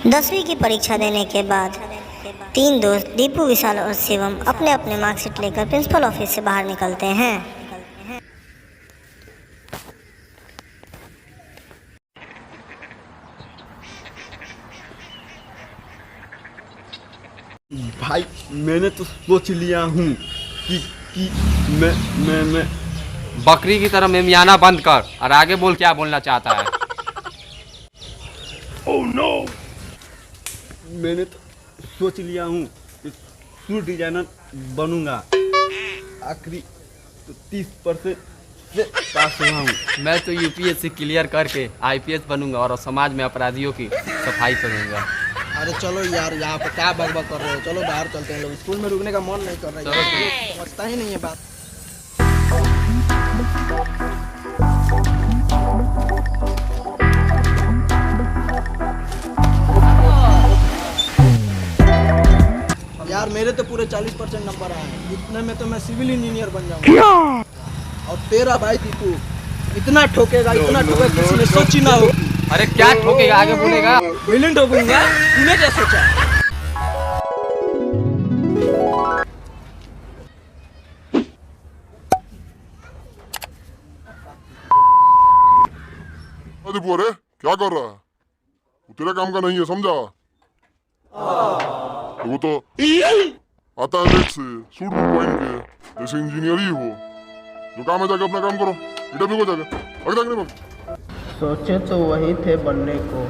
10वीं की परीक्षा देने के बाद तीन दोस्त दीपू, विशाल और शिवम अपने अपने मार्कशीट लेकर प्रिंसिपल ऑफिस से बाहर निकलते हैं। भाई मैंने तो सोच लिया हूँ कि मैं बकरी की तरह मेमियाना बंद कर और आगे बोल क्या बोलना चाहता है। ओह नो, मैंने तो सोच लिया हूँ कि सूट डिजाइनर बनूंगा। आखिरी तो 30% से पास हुआ हूँ। मैं तो यूपीएससी क्लियर करके आईपीएस बनूंगा और समाज में अपराधियों की सफाई करूंगा। अरे चलो यार, यहाँ पे क्या बकबक कर रहे हो? चलो बाहर चलते हैं। लोग स्कूल में रुकने का मन नहीं कर रहा है, समझता ही नहीं है बात। यार मेरे तो पूरे 40% नंबर आए हैं। इतने में तो मैं सिविल इंजीनियर बन जाऊंगा। और तेरा भाई दीपू इतना ठोकेगा, किसी ने सोची ना होगी। अरे क्या ठोकेगा, आगे बोलेगा। विलन ठोकूंगा, तूने क्या सोचा? दीपू, अरे क्या कर रहा है? वो तेरा काम का नहीं है, समझा? वो तो आता है लेट से सूट बूट पहन के, जैसे इंजीनियर ही हो। जो काम है जाके अपना काम करो। इंटरव्यू को जाके आगे तक नहीं। सोचे तो वही थे बनने को।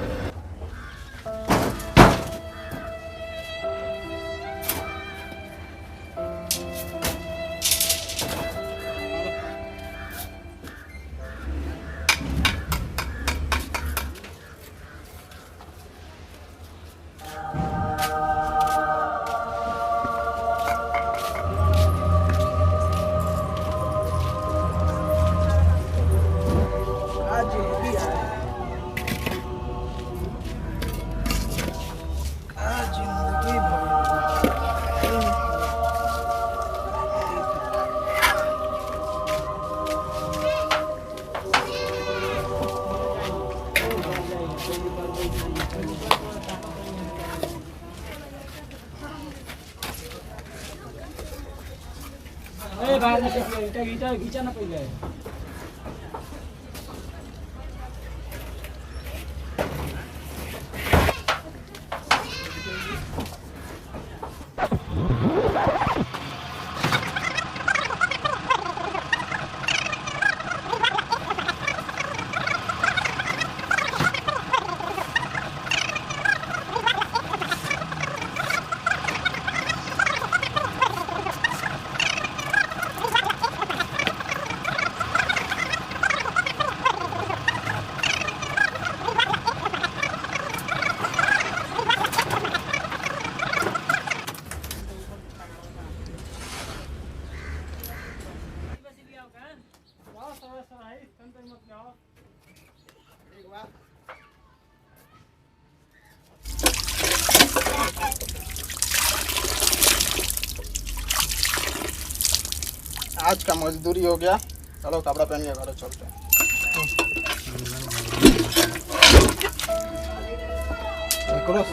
आज का मजदूरी हो गया। चलो कपड़ा पहन के घर चलते हैं।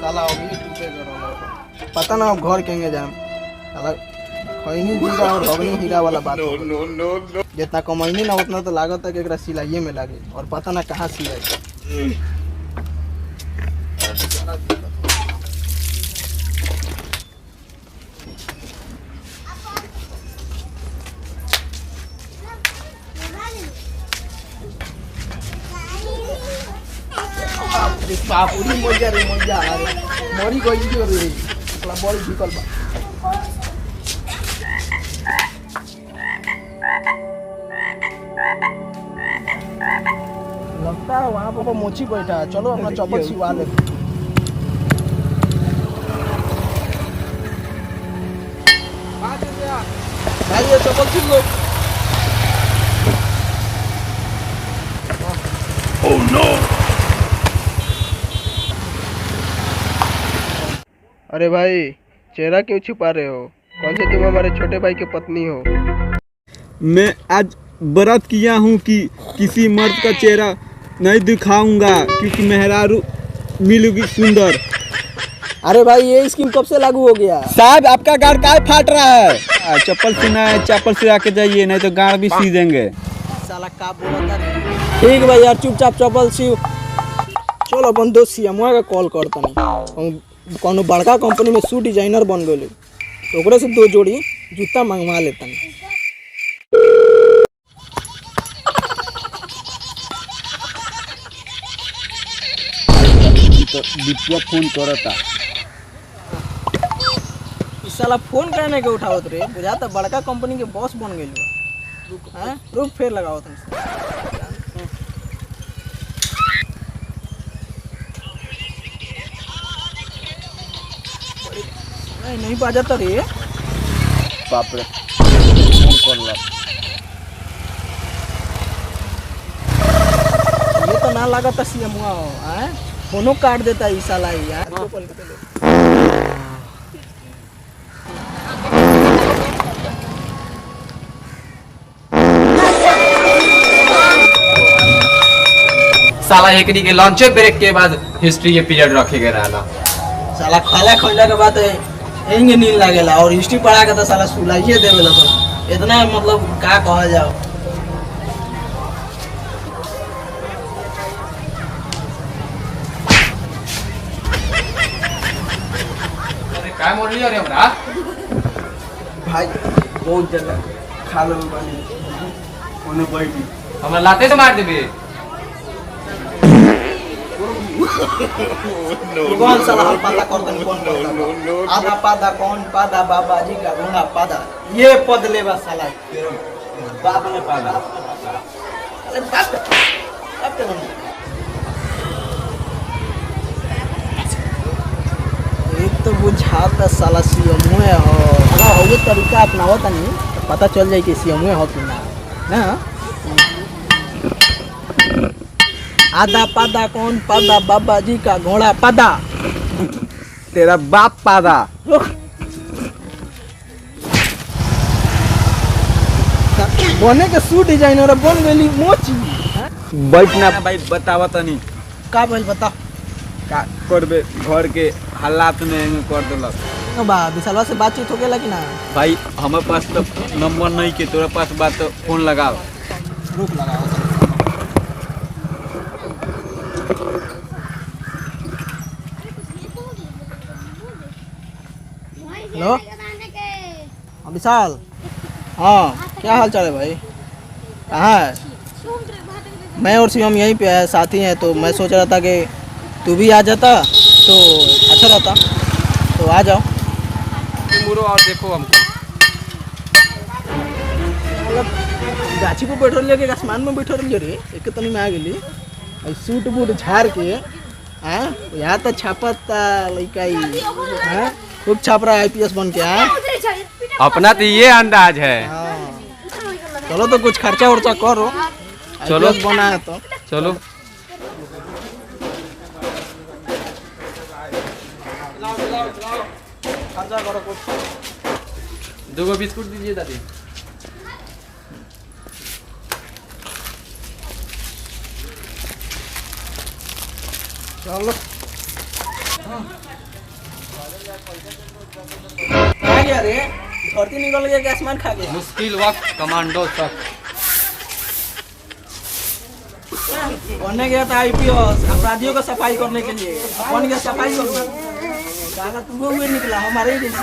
साला पता ना अब घर केंगे जाम। साला खैनी हीरा और भगनी हीरा वाला बात। नो। जितना कमैनी ना उतना तो लागत है कि एकरा सिलाइये में लागे, और पता ना कहाँ सिलाई। पूरी मजा मरी गई रे, बड़ी विकल्प। लगता है वहाँ पर मोची बैठा है। चलो अपना चप्पल सिवा ले। भाई ये चप्पल सिल लो। Oh no. अरे भाई, चेहरा क्यों छुपा रहे हो? कौन से तुम हमारे छोटे भाई की पत्नी हो? मैं आज व्रत किया हूँ कि किसी मर्द का चेहरा नहीं दिखाऊंगा, क्योंकि मेहरारू मिलेगी सुंदर। अरे भाई ये स्कीम कब से लागू हो गया? साहब आपका गाड़ काय फाट रहा है? चप्पल सीना है, चप्पल सिला के जाइए, नहीं तो गाड़ भी सी देंगे। साला का बोला था रे। ठीक भाई यार, चुपचाप चप्पल सियो। चल अपन दोस्त सीएमओ का कॉल करता नहीं, कोनो बड़का कंपनी में शू डिजाइनर बन गए तो ओकरे से 2 जोड़ी जूता मंगवा लेता नहीं। तो दीपुआ फोन करता। इस साला फोन करने के उठावत रे, बुझाता बड़का कंपनी के बॉस बन गए। रुक फिर लगाओ तुम। नहीं बाजाता रे। बाप रे, फोन कर ला। ये तो ना लगा था सीएमओ फोनो काट देता है साला यार। साला एकनी के लॉन्चे ब्रेक के बाद हिस्ट्री के पीरियड रखे गए रहला। साला खाला खंडा के बाद एंगे नींद लागेला और हिस्ट्री पढ़ा के तो साला सुलाइए देवेला। तो इतना मतलब का कहा जाओ। अरे काय मोड़ लिया रे हमरा? भाई बहुत जगह खा लो बानी ओने बैठी। हमरा लाते से मार देबे। कौन साला हल पाता करतन कौन करता? आधा पादा कौन पादा बाबा जी का घोड़ा पादा ये पद लेवा साला। बाप ने पाला। अरे बाप बाप के बन। एक तो बुझाता साला सीएमओ है हो। अगर वो तरीका अपनावता नहीं तो पता चल जाए कि सीएमओ हो कि ना। आधा पादा कौन पादा बाबा जी का घोड़ा पादा। तेरा बाप पादा। बने के शू डिजाइनर बन गई मोची। बैठना भाई, बतावा तनी का भइल बता। का करबे, घर के हालात में कर देलक। बा विशालवा से बातचीत हो गेला कि ना? भाई हमारे पास तो नंबर नहीं के, तोरा पास बात तो फोन लगाओ। रुक लगाओ। हेलो विशाल, हाँ क्या हाल चाल है भाई? कहाँ है? मैं और शिवम यहीं पे है, साथी हैं। तो मैं सोच रहा था कि तू भी आ जाता तो अच्छा रहता, तो आ जाओ। मुरो और देखो हमको। मतलब गाछी पे बैठल लिया के आसमान में बैठल लिया रे, एक तनी में आ गेली। सूट बूट झाड़ के यहाँ तो छापता लड़का ही खूब छाप रहा है आईपीएस बन के। अपना तो ये अंदाज है। चलो तो कुछ खर्चा उर्चा करो, चलो आईपीएस बना है तो चलो। खर्चा करो कुछ। 2 बिस्कुट दीजिए दादी। चलो आ गया रे, धरती निकल गया कि आसमान खा गया? मुश्किल वक्त कमांडो तक बनने गया था आईपीएस अपराधियों का सफाई करने के लिए। बन गया सफाई करने। कहा तुम हुए निकला हमारे ही जैसे।